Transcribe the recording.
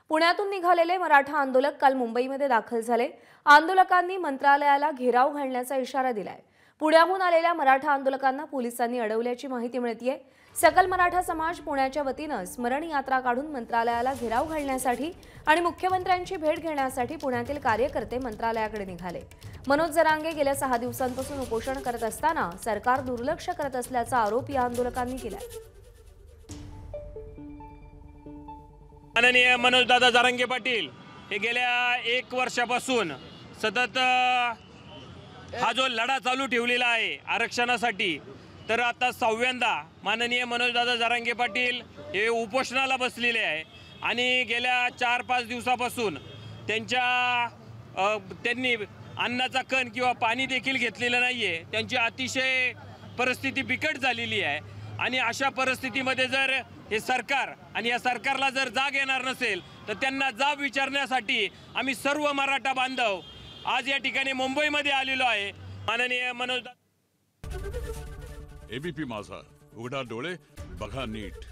पुण्यातून निघालेले मराठा आंदोलक काल मुंबईमध्ये दाखल झाले। आंदोलकांनी मंत्रालयाला घेराव घालण्याचा इशारा दिलाय। पुण्याहून आलेल्या मराठा आंदोलकांना पोलिसांनी अडवल्याची माहिती मिळतेय। सकल मराठा समाज पुण्याच्या वतीने स्मरण यात्रा काढून मंत्रालयाला घेराव घालण्यासाठी आणि मुख्यमंत्र्यांची भेट घेण्यासाठी पुण्यातील कार्यकर्ते मंत्रालयाकडे निघाले। मनोज जरांगे गेल्या 6 दिवसांपासून उपोषण करत असताना सरकार दुर्लक्ष करत असल्याचा आरोप या आंदोलकांनी केलाय। माननीय मनोजदादा जरांगे पाटील हे गेल्या 1 वर्षापासून सतत हा जो लढा चालू ठेवलेला आहे आरक्षणासाठी, तर आता 6व्यांदा माननीय मनोजदादा जरांगे पाटील हे उपोषणाला बसलेले आहे आणि गेल्या 4-5 दिवसापासून त्यांनी अन्नाचा कण किंवा पाणी देखील घेतलेलं नाहीये। त्यांची अतिशय परिस्थिती बिकट झालेली आहे आणि अशा परिस्थितीमध्ये जर हे सरकार आणि या सरकारला जर जाग येणार नसेल तर त्यांना जाब विचारण्यासाठी आम्ही सर्व मराठा बांधव आज या ठिकाणी मुंबईमध्ये आलेलो आहे। माननीय मनोज एबीपी माझा, उघडा डोळे बघा नीट।